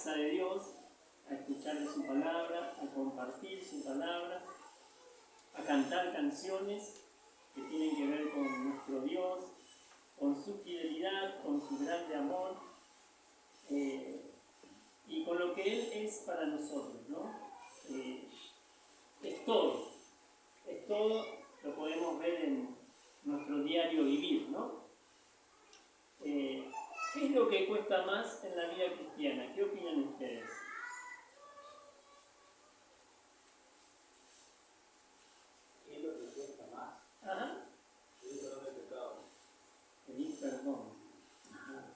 casa de Dios, a escuchar de su palabra, a compartir su palabra, a cantar canciones que tienen que ver con nuestro Dios, con su fidelidad, con su grande amor y con lo que Él es para nosotros, ¿no? Es todo, lo podemos ver en nuestro diario vivir, ¿no? ¿Qué es lo que cuesta más en la vida cristiana? ¿Qué opinan ustedes? ¿Qué es lo que cuesta más? Ajá. Pedir perdón del pecado. Pedir perdón. Ajá.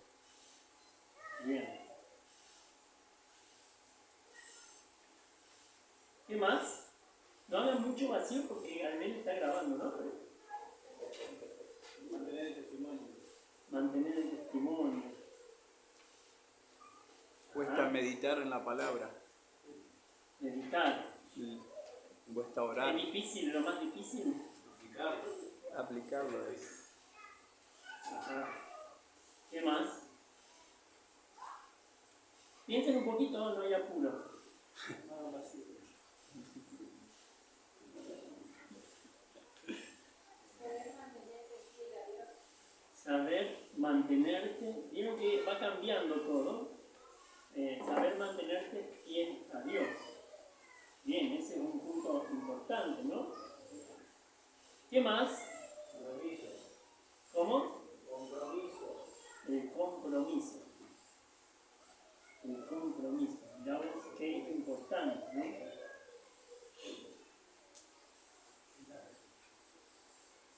Bien. ¿Qué más? No hablan mucho vacío porque Gabriel está grabando, ¿no? Mantener el testimonio. Mantener el testimonio. Cuesta meditar en la palabra. Meditar. Cuesta orar. ¿Es difícil, lo más difícil? Aplicarlo es. Ajá. ¿Qué más? Piensen un poquito, no hay apuro. Nada más. Saber mantenerte, vieron que va cambiando todo. Saber mantenerte fiel a Dios. Bien, ese es un punto importante, ¿no? ¿Qué más? Compromiso. ¿Cómo? Compromiso. El compromiso. El compromiso. Ya ves que es importante, ¿no?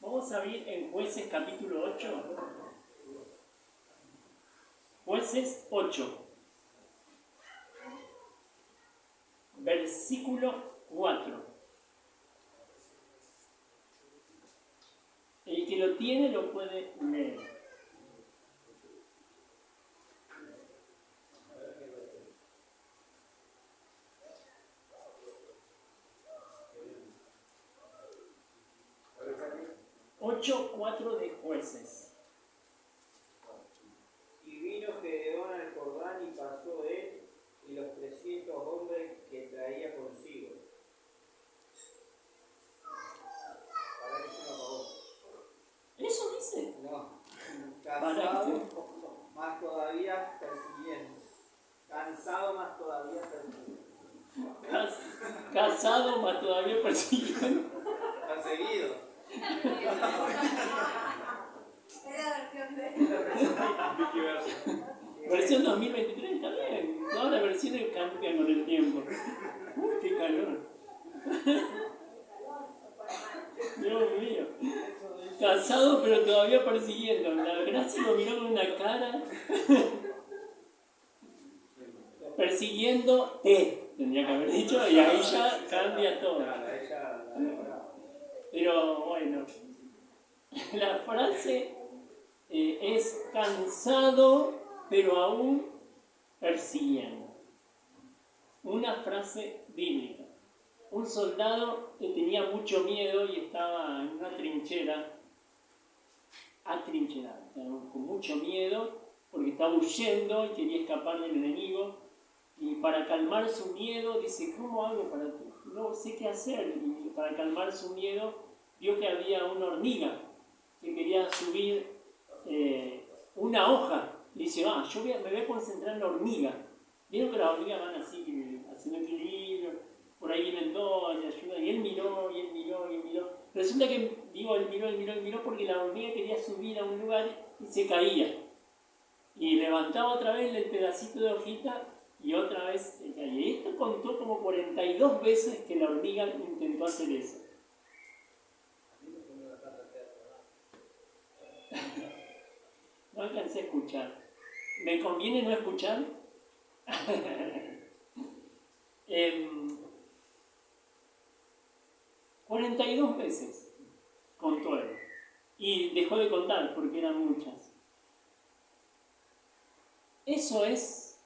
Vamos a ver en Jueces capítulo 8. Jueces 8. Versículo 4. El que lo tiene lo puede leer. Ocho, 4 de Jueces. Y vino Gedeón al Jordán y pasó él y los 300 hombres que traía consigo. Para que se lo apagó. ¿Eso dice? No. Cansado, más todavía persiguiendo. Cansado, más todavía persiguiendo. Casado, más todavía persiguiendo. Perseguido. Versión 2023, está bien. Todas las versiones cambian con el tiempo. ¡Qué calor! Dios mío. Casado, pero todavía persiguiendo. La Gracia lo miró con una cara. Persiguiéndote, tendría que haber dicho, y ahí ya cambia todo. Pero bueno, la frase es cansado, pero aún persiguiendo. Una frase bíblica. Un soldado que tenía mucho miedo y estaba en una trinchera, atrincherado, con mucho miedo, porque estaba huyendo y quería escapar del enemigo. Y para calmar su miedo, dice, ¿cómo hago para no sé qué hacer? Y para calmar su miedo, vio que había una hormiga que quería subir una hoja. Y dice, me voy a concentrar en la hormiga. Vieron que las hormigas van así, haciendo equilibrio, por ahí vienen dos, le ayudan. Y él miró. Resulta que, él miró porque la hormiga quería subir a un lugar y se caía. Y levantaba otra vez el pedacito de hojita y otra vez se caía. Y esto contó como 42 veces que la hormiga intentó hacer eso. No alcancé a escuchar. ¿Me conviene no escuchar? 42 veces contó él. Y dejó de contar porque eran muchas. Eso es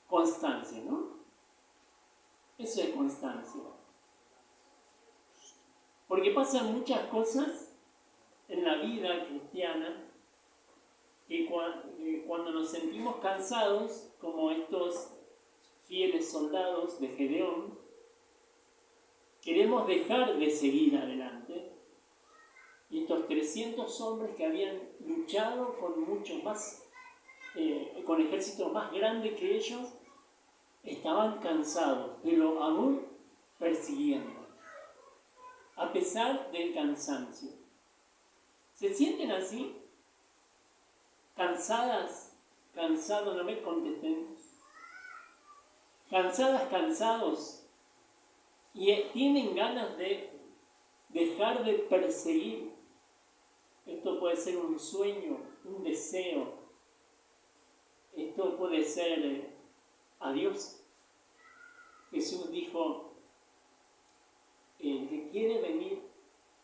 constancia, ¿no? Eso es constancia. Porque pasan muchas cosas en la vida cristiana que cuando nos sentimos cansados, como estos fieles soldados de Gedeón, queremos dejar de seguir adelante. Y estos 300 hombres que habían luchado con muchos más, con ejércitos más grandes que ellos, estaban cansados, pero aún persiguiendo, a pesar del cansancio. ¿Se sienten así? ¿Cansadas? ¿Cansados? No me contesten. ¿Cansadas, cansados? Y tienen ganas de dejar de perseguir. Esto puede ser un sueño, un deseo. Esto puede ser a Dios. Jesús dijo, el que quiere venir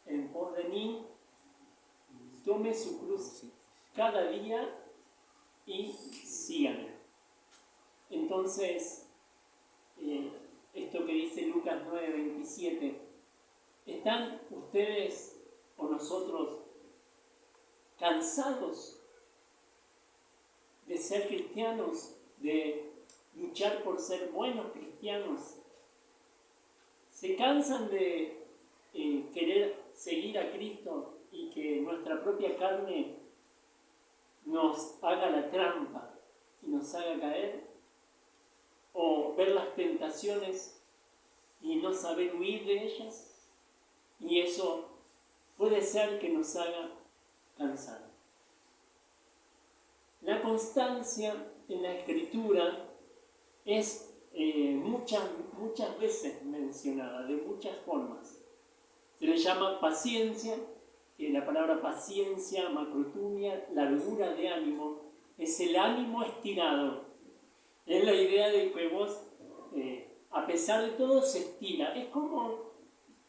en pos de mí, tome su cruz cada día y síganme. Entonces, esto que dice Lucas 9:27, ¿están ustedes o nosotros cansados de ser cristianos, de luchar por ser buenos cristianos? ¿Se cansan de querer seguir a Cristo y que nuestra propia carne nos haga la trampa y nos haga caer? ¿O ver las tentaciones y no saber huir de ellas? Y eso puede ser que nos haga cansar. La constancia en la Escritura es muchas veces mencionada, de muchas formas. Se le llama paciencia, que la palabra paciencia, macrotumia, largura de ánimo, es el ánimo estirado. Es la idea de que vos, a pesar de todo, se estira. Es como,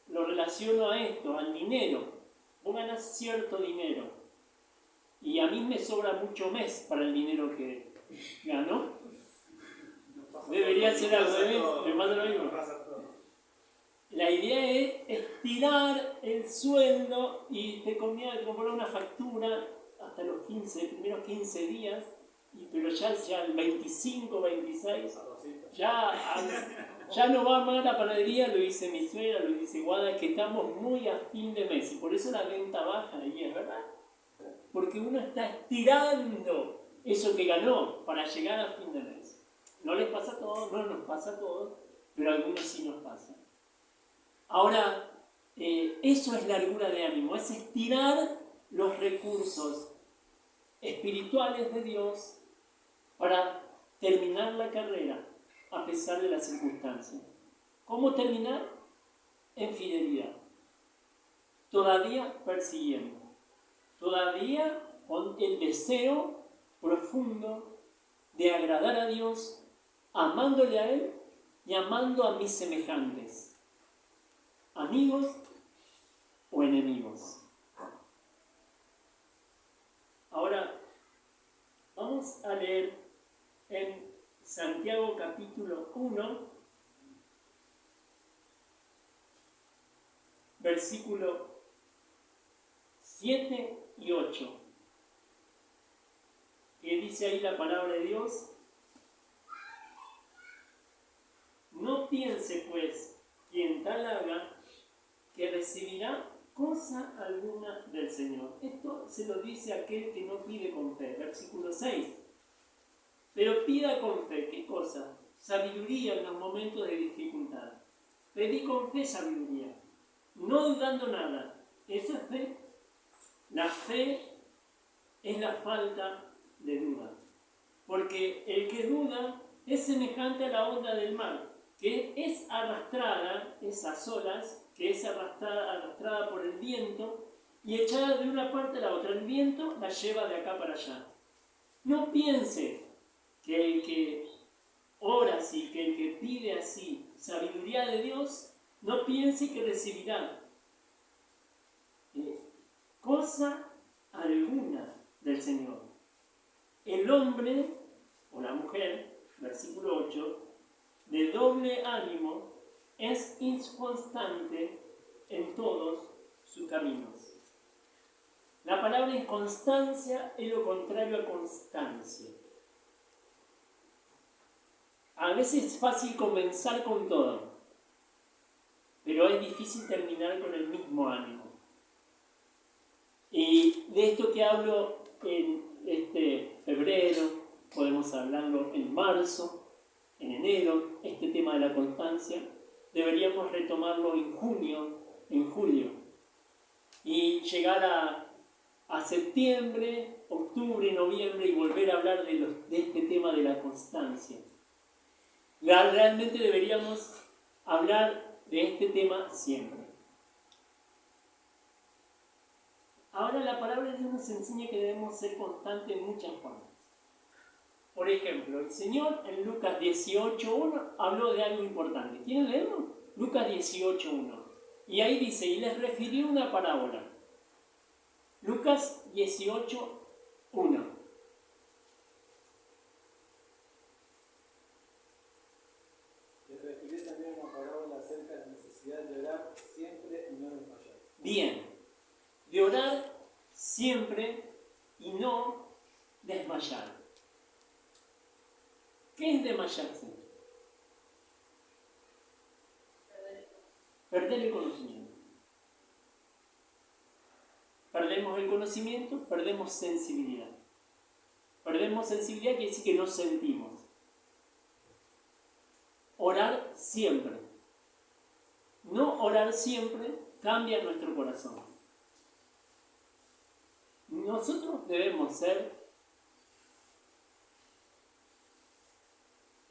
lo relaciono a esto, al dinero. Vos ganás cierto dinero y a mí me sobra mucho mes para el dinero que gano. Debería ser al revés, me pasa lo mismo. La idea es estirar el sueldo y te conviene comprar una factura hasta los primeros 15 días, pero ya el 25, 26, ya no va más a la panadería, lo dice mi suegra, lo dice Guada, que estamos muy a fin de mes y por eso la venta baja, y es verdad, porque uno está estirando eso que ganó para llegar a fin de mes. No les pasa a todos, no nos pasa a todos, pero a algunos sí nos pasa. Ahora, eso es largura de ánimo, es estirar los recursos espirituales de Dios para terminar la carrera a pesar de las circunstancias. ¿Cómo terminar? En fidelidad. Todavía persiguiendo. Todavía con el deseo profundo de agradar a Dios, amándole a Él y amando a mis semejantes, amigos o enemigos. Ahora, vamos a leer en Santiago capítulo 1, versículo 7 y 8, que dice ahí la palabra de Dios. No piense, pues, quien tal haga, que recibirá cosa alguna del Señor. Esto se lo dice aquel que no pide con fe. Versículo 6. Pero pida con fe, ¿qué cosa? Sabiduría en los momentos de dificultad. Pedí con fe sabiduría, no dudando nada. Eso es fe. La fe es la falta de duda. Porque el que duda es semejante a la onda del mar, que es arrastrada, esas olas, que es arrastrada por el viento y echada de una parte a la otra. El viento la lleva de acá para allá. No piense que el que ora así, que el que pide así sabiduría de Dios, no piense que recibirá cosa alguna del Señor. El hombre o la mujer, versículo 8, de doble ánimo es inconstante en todos sus caminos. La palabra inconstancia es lo contrario a constancia. A veces es fácil comenzar con todo, pero es difícil terminar con el mismo ánimo. Y de esto que hablo en este febrero, podemos hablarlo en marzo, en enero, este tema de la constancia, deberíamos retomarlo en junio, en julio, y llegar a septiembre, octubre, noviembre y volver a hablar de este tema de la constancia. Realmente deberíamos hablar de este tema siempre. Ahora la palabra de Dios nos enseña que debemos ser constantes en muchas formas. Por ejemplo, el Señor en Lucas 18.1 habló de algo importante. ¿Quieren leerlo? Lucas 18.1. Y ahí dice, y les refirió una parábola. Lucas 18.1. Les refirió también una parábola acerca de la necesidad de orar siempre y no desmayar. Bien, de orar siempre y no desmayar. ¿Qué es desmayarse? Perder el conocimiento. Perdemos el conocimiento, perdemos sensibilidad. Perdemos sensibilidad quiere decir que no sentimos. Orar siempre. No orar siempre cambia nuestro corazón. Nosotros debemos ser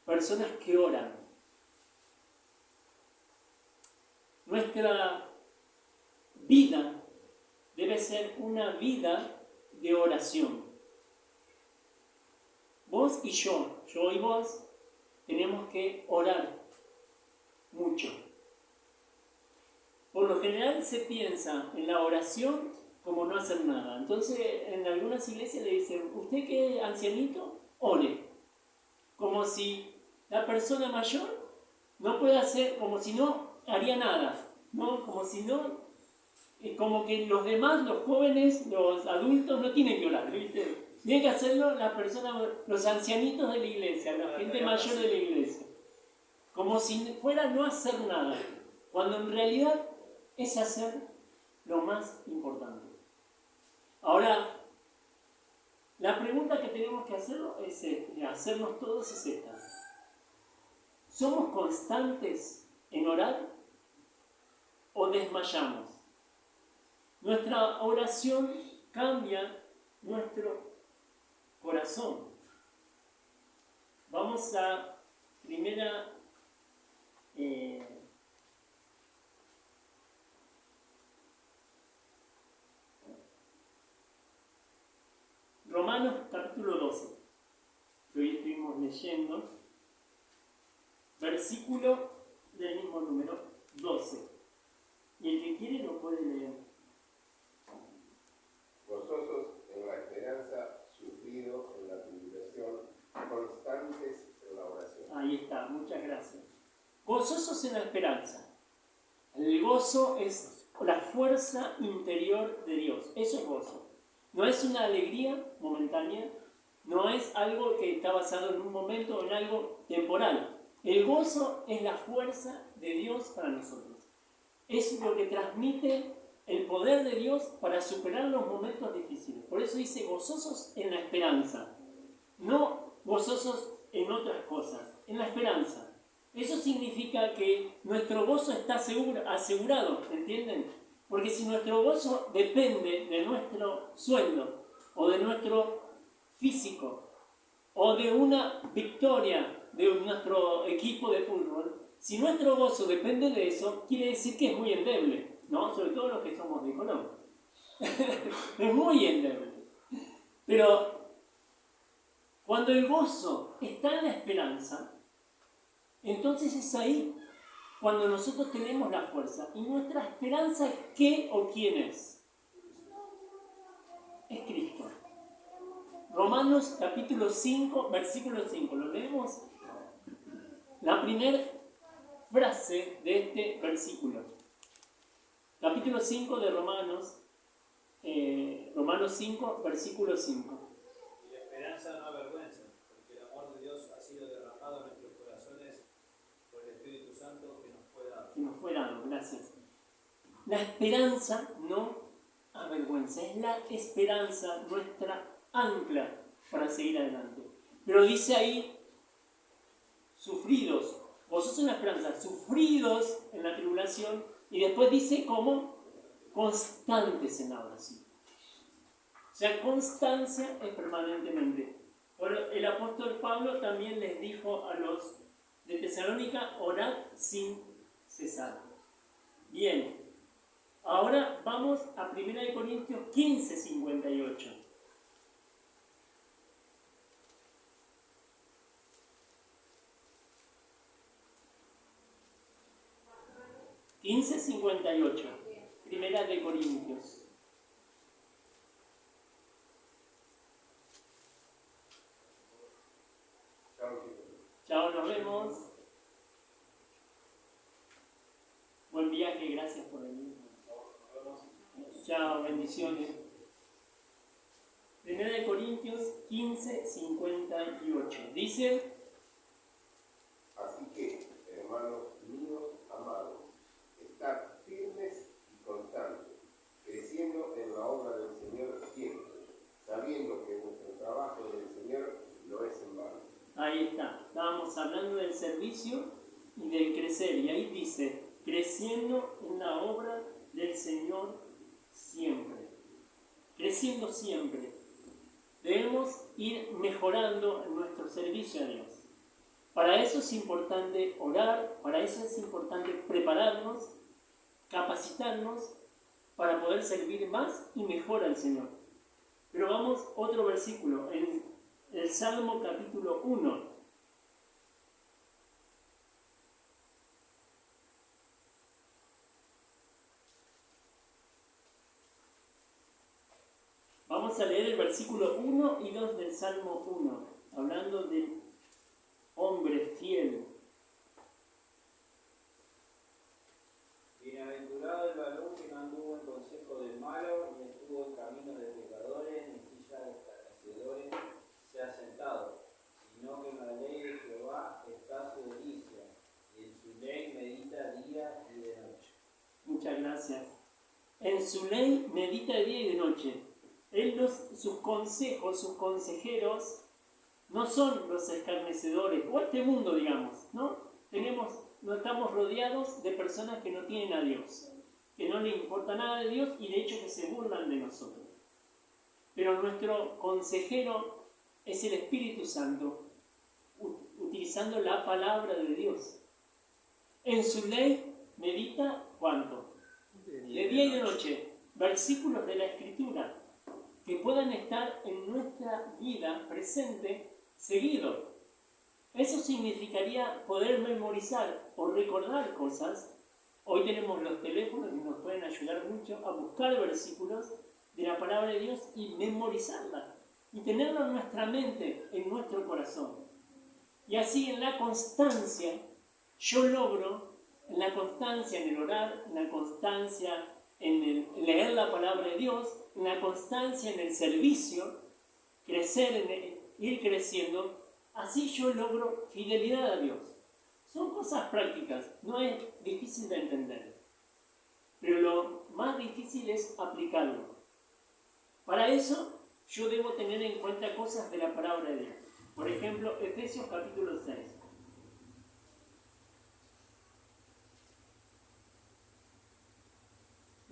personas que oran. Nuestra vida debe ser una vida de oración. Vos y yo y vos, tenemos que orar mucho. Por lo general se piensa en la oración como no hacer nada. Entonces, en algunas iglesias le dicen, usted que es ancianito, ore. Como si la persona mayor no puede hacer, como si no haría nada, ¿no? Como si no, como que los demás, los jóvenes, los adultos no tienen que orar, ¿viste? Tienen que hacerlo las personas, los ancianitos de la iglesia, la gente mayor de la iglesia. Como si fuera no hacer nada, cuando en realidad es hacer lo más importante. Ahora, la pregunta que tenemos que hacernos todos es esta. ¿Somos constantes en orar o desmayamos? Nuestra oración cambia nuestro corazón. Vamos a primera Romanos capítulo 12, que hoy estuvimos leyendo, versículo del mismo número 12. Y el que quiere lo puede leer. Gozosos en la esperanza, sufridos en la tribulación, constantes en la oración. Ahí está, muchas gracias. Gozosos en la esperanza. El gozo es la fuerza interior de Dios. Eso es gozo. No es una alegría momentánea, no es algo que está basado en un momento o en algo temporal. El gozo es la fuerza de Dios para nosotros. Es lo que transmite el poder de Dios para superar los momentos difíciles. Por eso dice gozosos en la esperanza, no gozosos en otras cosas, en la esperanza. Eso significa que nuestro gozo está asegurado, ¿entienden? Porque si nuestro gozo depende de nuestro sueldo, o de nuestro físico, o de una victoria de nuestro equipo de fútbol, si nuestro gozo depende de eso, quiere decir que es muy endeble, ¿no? Sobre todo los que somos de Colón. Es muy endeble. Pero cuando el gozo está en la esperanza, entonces es ahí cuando nosotros tenemos la fuerza. ¿Y nuestra esperanza es qué o quién es? Es Cristo. Romanos capítulo 5, versículo 5. ¿Lo leemos? La primera frase de este versículo. Capítulo 5 de Romanos 5, versículo 5. Y la esperanza no avergüenza, porque el amor de Dios ha sido derramado en nuestros corazones Gracias. La esperanza no avergüenza, es la esperanza nuestra ancla para seguir adelante. Pero dice ahí, sufridos, vosotros en la esperanza, sufridos en la tribulación, y después dice como constantes en la oración. O sea, constancia es permanentemente. Bueno, el apóstol Pablo también les dijo a los de Tesalónica, orad sin cesar. Bien, ahora vamos a 1 Corintios 15, 58. Primera de Corintios. Chao, nos vemos. Buen viaje, gracias por venir. Chao, bendiciones. 1 Corintios 15, 58. Dice: Así que, hermanos míos amados, estad firmes y constantes, creciendo en la obra del Señor siempre, sabiendo que vuestro trabajo del Señor no es en vano. Ahí está, estábamos hablando del servicio y del crecer, y ahí dice, creciendo en la obra del Señor siempre, creciendo siempre. Debemos ir mejorando en nuestro servicio a Dios. Para eso es importante orar, para eso es importante prepararnos, capacitarnos para poder servir más y mejor al Señor. Pero vamos a otro versículo, en el Salmo capítulo 1. Vamos a leer el versículo 1 y 2 del Salmo 1, hablando del hombre fiel. Bienaventurado el varón que no anduvo en consejo del malo, ni estuvo en caminos de pecadores, ni silla de escarnecedores se ha sentado, sino que en la ley de Jehová está su delicia, y en su ley medita día y de noche. Muchas gracias. En su ley medita de día y de noche. Sus consejos, sus consejeros, no son los escarnecedores, o este mundo, digamos, ¿no? No estamos rodeados de personas que no tienen a Dios, que no les importa nada de Dios y de hecho que se burlan de nosotros. Pero nuestro consejero es el Espíritu Santo, utilizando la palabra de Dios. En su ley medita, ¿cuánto? De día y de noche. Versículos de la Escritura que puedan estar en nuestra vida presente seguido. Eso significaría poder memorizar o recordar cosas. Hoy tenemos los teléfonos que nos pueden ayudar mucho a buscar versículos de la palabra de Dios y memorizarla y tenerlo en nuestra mente, en nuestro corazón. Y así en la constancia, yo logro, en la constancia en el orar, en la constancia en el leer la palabra de Dios, en la constancia en el servicio, crecer, ir creciendo, así yo logro fidelidad a Dios. Son cosas prácticas, no es difícil de entender, pero lo más difícil es aplicarlo. Para eso yo debo tener en cuenta cosas de la palabra de Dios. Por ejemplo, Efesios capítulo 6.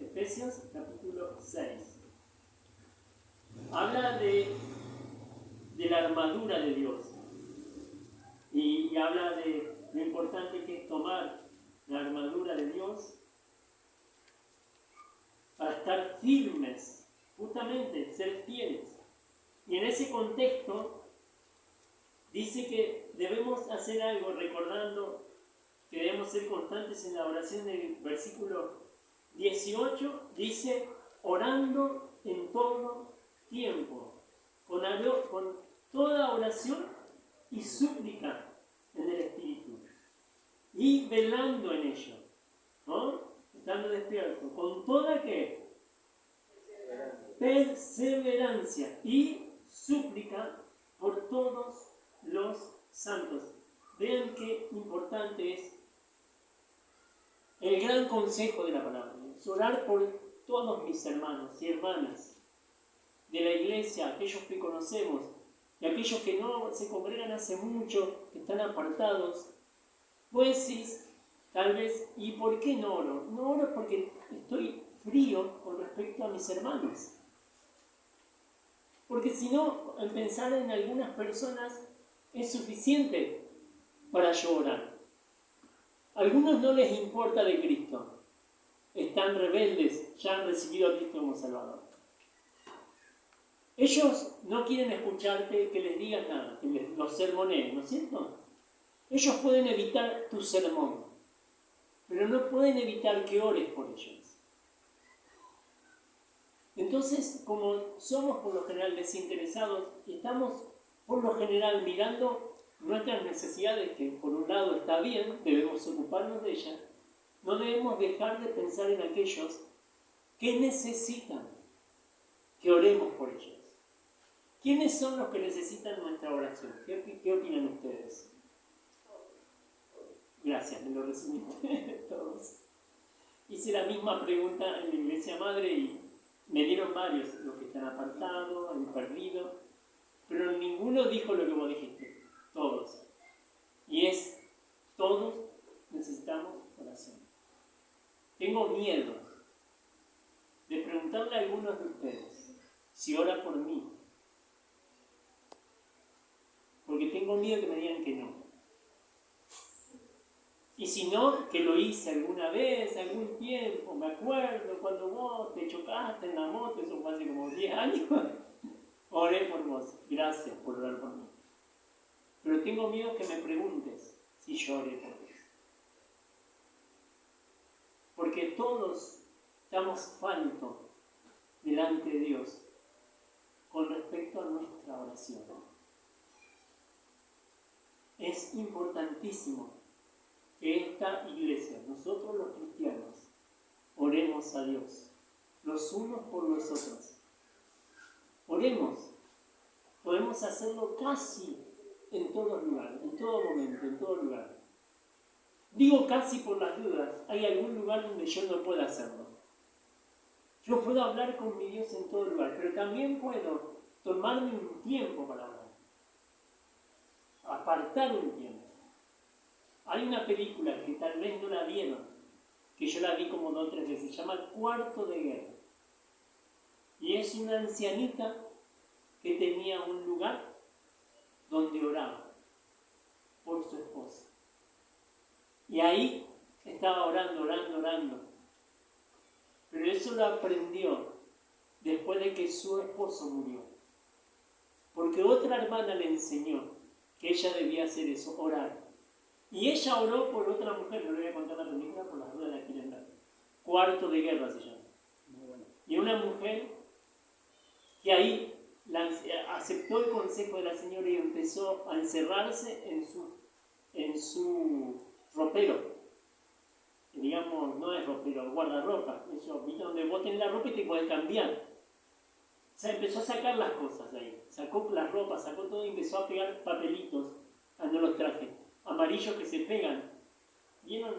Efesios capítulo 6. Habla de la armadura de Dios y habla de lo importante que es tomar la armadura de Dios para estar firmes, justamente ser fieles. Y en ese contexto dice que debemos hacer algo recordando que debemos ser constantes en la oración. Del versículo 18 dice, orando en todo tiempo, con toda oración y súplica en el Espíritu, y velando en ello, ¿no? Estando despierto, con toda ¿qué? Perseverancia y súplica por todos los santos. Vean qué importante es El gran consejo de la palabra es orar por todos mis hermanos y hermanas de la iglesia, aquellos que conocemos y aquellos que no se congregan hace mucho, que están apartados. Pues sí, tal vez, ¿y por qué no oro? No oro porque estoy frío con respecto a mis hermanos. Porque si no, al pensar en algunas personas es suficiente para yo orar. A algunos no les importa de Cristo. Están rebeldes, ya han recibido a Cristo como Salvador. Ellos no quieren escucharte que les digas nada, que los sermonees, ¿no es cierto? Ellos pueden evitar tu sermón, pero no pueden evitar que ores por ellos. Entonces, como somos por lo general desinteresados, estamos por lo general mirando nuestras necesidades, que por un lado está bien, debemos ocuparnos de ellas, no debemos dejar de pensar en aquellos que necesitan que oremos por ellos. ¿Quiénes son los que necesitan nuestra oración? ¿Qué opinan ustedes? Gracias, me lo resumiste todos. Hice la misma pregunta en la iglesia madre y me dieron varios, los que están apartados, han perdido, pero ninguno dijo lo que vos dijiste, todos. Y es, todos necesitamos oración. Tengo miedo de preguntarle a algunos de ustedes si ora por mí, porque tengo miedo que me digan que no. Y si no, que lo hice alguna vez, algún tiempo, me acuerdo cuando vos te chocaste en la moto, eso fue hace como 10 años, oré por vos, gracias por orar por mí. Pero tengo miedo que me preguntes si yo oré por vos. Porque todos estamos faltos delante de Dios con respecto a nuestra oración. Es importantísimo que esta iglesia, nosotros los cristianos, oremos a Dios, los unos por los otros. Oremos. Podemos hacerlo casi en todo lugar, en todo momento, en todo lugar. Digo casi por las dudas, hay algún lugar donde yo no pueda hacerlo. Yo puedo hablar con mi Dios en todo lugar, pero también puedo tomarme un tiempo para hablar. Apartar un tiempo. Hay una película que tal vez no la vieron, que yo la vi como 2 o 3 veces, se llama Cuarto de Guerra. Y es una ancianita que tenía un lugar donde oraba por su esposa. Y ahí estaba orando. Pero eso lo aprendió después de que su esposo murió. Porque otra hermana le enseñó que ella debía hacer eso, orar. Y ella oró por otra mujer, no le voy a contar la película por las dudas la quieren ver. Cuarto de Guerra se llama. Muy bueno. Y una mujer que ahí aceptó el consejo de la señora y empezó a encerrarse en su ropero. Digamos, no es ropero, guardarropa. Eso, ¿viste? Donde vos tenés la ropa y te podés cambiar. O sea, empezó a sacar las cosas de ahí. Sacó las ropas, sacó todo y empezó a pegar papelitos. No los traje. Amarillos que se pegan. ¿Vieron?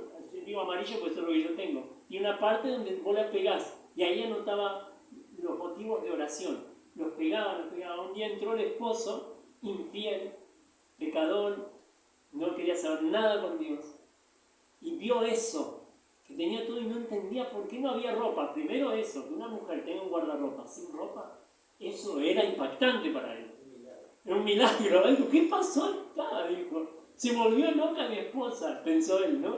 Digo amarillo porque eso es lo que yo tengo. Y una parte donde vos la pegás. Y ahí anotaba los motivos de oración. Los pegaba. Un día entró el esposo, infiel, pecador, no quería saber nada con Dios. Y vio eso, que tenía todo y no entendía por qué no había ropa. Primero eso, que una mujer tenga un guardarropa sin ropa, eso era impactante para él. Era un milagro. Dijo, ¿qué pasó acá? Dijo, se volvió loca mi esposa, pensó él, ¿no?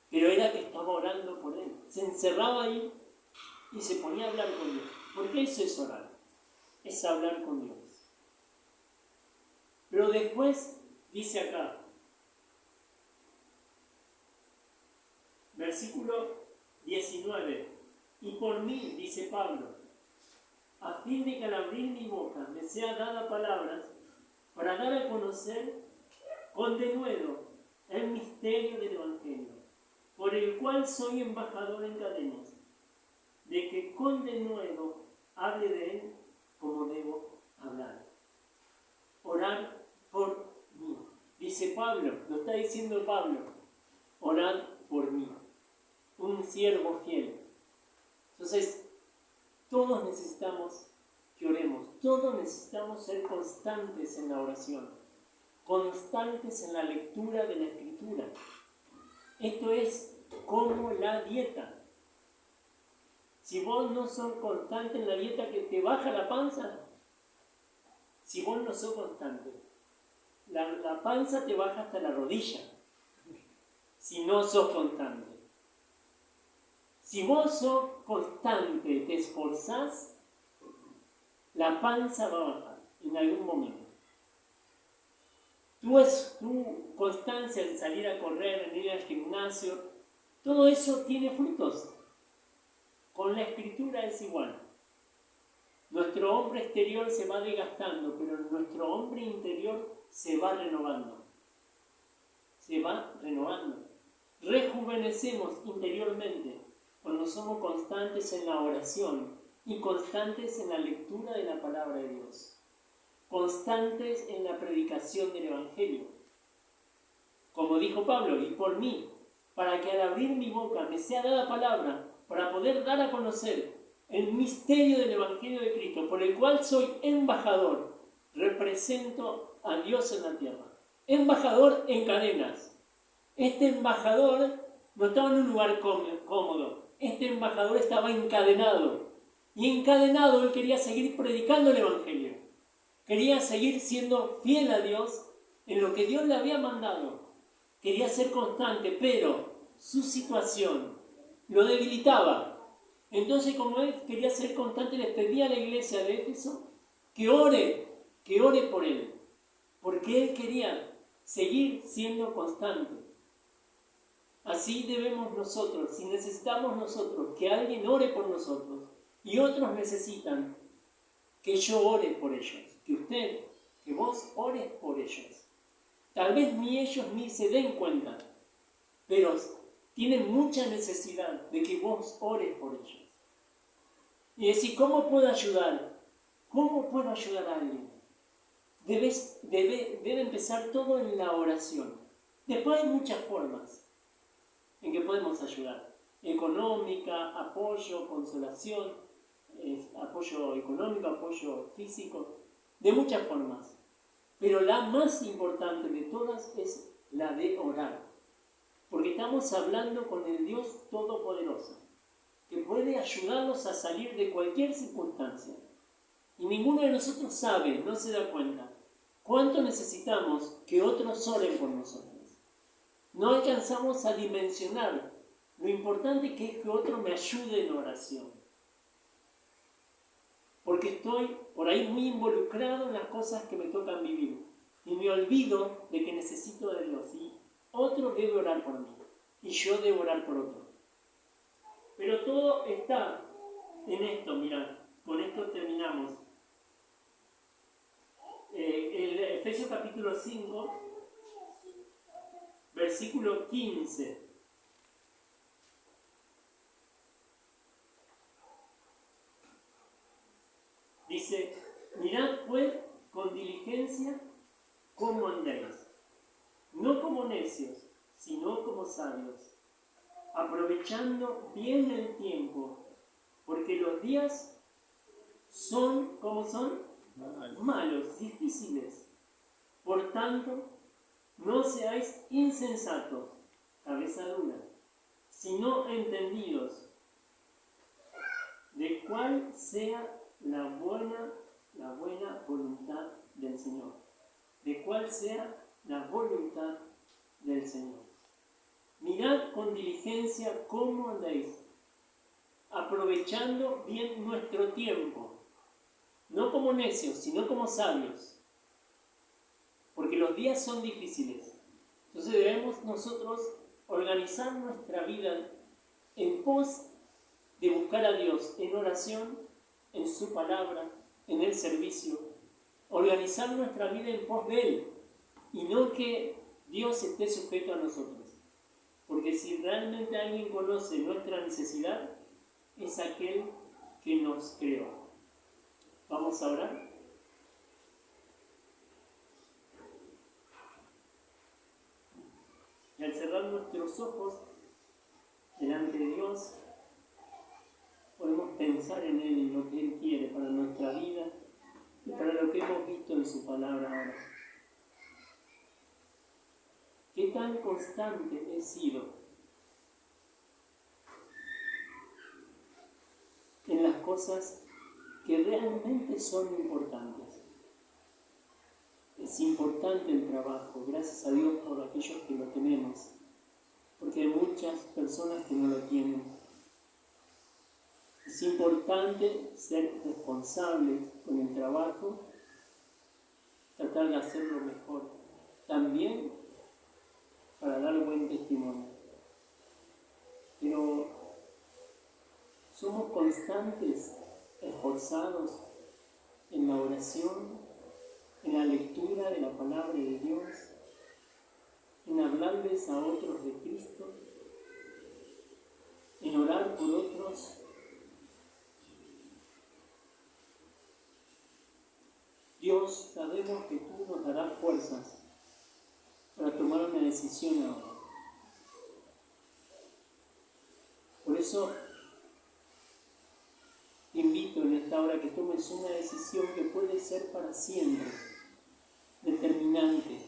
Pero era que estaba orando por él. Se encerraba ahí y se ponía a hablar con Dios. Porque eso es orar. Es hablar con Dios. Pero después dice acá, versículo 19, y por mí, dice Pablo, a fin de que al abrir mi boca me sea dada palabras para dar a conocer con denuedo el misterio del Evangelio, por el cual soy embajador en cadenas, de que con denuedo hable de él como debo hablar. Orar por mí. Dice Pablo, lo está diciendo Pablo, orad por mí. un siervo fiel. Entonces, todos necesitamos que oremos, todos necesitamos ser constantes en la oración, constantes en la lectura de la Escritura. Esto es como la dieta. Si vos no sos constante en la dieta que te baja la panza, si vos no sos constante, la panza te baja hasta la rodilla, si no sos constante. Si vos sos constante, te esforzás, la panza va a bajar en algún momento. Tu constancia en salir a correr, en ir al gimnasio, todo eso tiene frutos. Con la Escritura es igual. Nuestro hombre exterior se va desgastando, pero nuestro hombre interior se va renovando. Se va renovando. Rejuvenecemos interiormente cuando somos constantes en la oración y constantes en la lectura de la palabra de Dios. Constantes en la predicación del Evangelio. Como dijo Pablo, y por mí, para que al abrir mi boca me sea dada palabra, para poder dar a conocer el misterio del Evangelio de Cristo, por el cual soy embajador, represento a Dios en la tierra. Embajador en cadenas. Este embajador no estaba en un lugar cómodo, este embajador estaba encadenado. Y encadenado él quería seguir predicando el Evangelio. Quería seguir siendo fiel a Dios en lo que Dios le había mandado. Quería ser constante, pero su situación lo debilitaba. Entonces, como él quería ser constante, les pedía a la iglesia de Éfeso que ore por él, porque él quería seguir siendo constante. Así debemos nosotros, si necesitamos nosotros que alguien ore por nosotros y otros necesitan que yo ore por ellos, que vos ores por ellos. Tal vez ni ellos ni se den cuenta, pero tienen mucha necesidad de que vos ores por ellos. Y decir, ¿cómo puedo ayudar? ¿Cómo puedo ayudar a alguien? Debe empezar todo en la oración. Después hay muchas formas en que podemos ayudar. Económica, apoyo, consolación, apoyo económico, apoyo físico, de muchas formas. Pero la más importante de todas es la de orar. Porque estamos hablando con el Dios Todopoderoso, que puede ayudarnos a salir de cualquier circunstancia. Y ninguno de nosotros sabe, no se da cuenta, cuánto necesitamos que otros oren por nosotros. No alcanzamos a dimensionar lo importante que es que otro me ayude en oración. Porque estoy por ahí muy involucrado en las cosas que me tocan vivir. Y me olvido de que necesito de Dios. Y otro debe orar por mí. Y yo debo orar por otro. Pero todo está en esto, mirad. Con esto terminamos. El Efesios capítulo 5, versículo 15. Dice, mirad pues con diligencia cómo andéis, no como necios, sino como sabios, aprovechando bien el tiempo, porque los días son, ¿cómo son? Malos, difíciles. Por tanto, no seáis insensatos, cabeza dura, sino entendidos de cuál sea la buena voluntad del Señor. De cuál sea la voluntad del Señor. Mirad con diligencia cómo andáis, aprovechando bien nuestro tiempo, no como necios, sino como sabios, porque los días son difíciles. Entonces debemos nosotros organizar nuestra vida en pos de buscar a Dios en oración, en su palabra, en el servicio, organizar nuestra vida en pos de Él, y no que Dios esté sujeto a nosotros. Porque si realmente alguien conoce nuestra necesidad, es aquel que nos creó. ¿Vamos a orar? Y al cerrar nuestros ojos delante delante de Dios, podemos pensar en Él y lo que Él quiere para nuestra vida y para lo que hemos visto en su palabra ahora. ¿Qué tan constante he sido en las cosas que realmente son importantes? Es importante el trabajo, gracias a Dios por aquellos que lo tenemos, porque hay muchas personas que no lo tienen. Es importante ser responsable con el trabajo, tratar de hacerlo mejor, también para dar buen testimonio. Pero somos constantes, esforzados en la oración, en la lectura de la palabra de Dios, en hablarles a otros de Cristo, en orar por otros. Dios, sabemos que tú nos darás fuerzas para tomar una decisión ahora. Por eso te invito en esta hora que tomes una decisión que puede ser para siempre, determinante.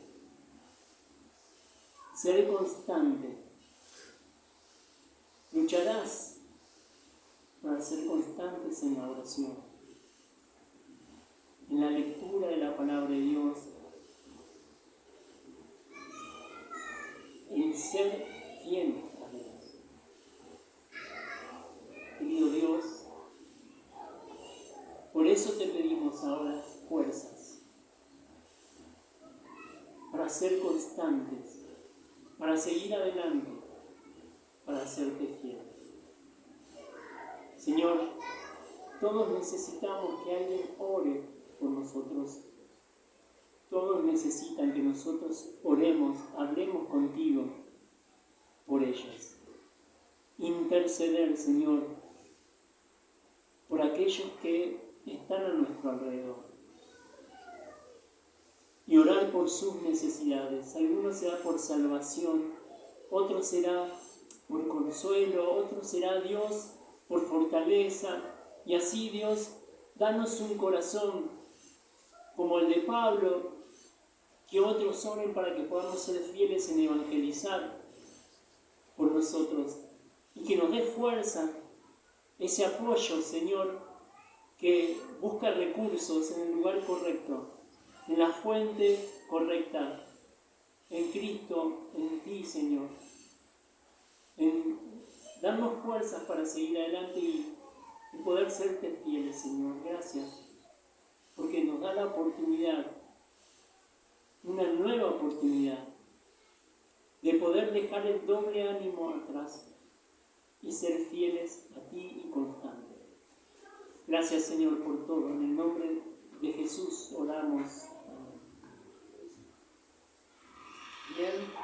Seré constante. Lucharás para ser constantes en la oración, en la lectura de la palabra de Dios, en ser fiel a Dios. Querido Dios, por eso te pedimos ahora fuerzas para ser constantes, para seguir adelante, para serte fiel. Señor, todos necesitamos que alguien ore por nosotros. Todos necesitan que nosotros oremos, hablemos contigo por ellos. Interceder, Señor, por aquellos que están a nuestro alrededor. Y orar por sus necesidades. Algunos será por salvación, otro será por consuelo, otro será Dios por fortaleza. Y así, Dios, danos un corazón como el de Pablo, que otros oren para que podamos ser fieles en evangelizar por nosotros. Y que nos dé fuerza, ese apoyo, Señor, que busca recursos en el lugar correcto, en la fuente correcta, en Cristo, en ti, Señor. En darnos fuerzas para seguir adelante y poder serte fieles, Señor. Gracias, porque nos da la oportunidad, una nueva oportunidad, de poder dejar el doble ánimo atrás y ser fieles a ti y constantes. Gracias, Señor, por todo. En el nombre de Jesús oramos. Bien.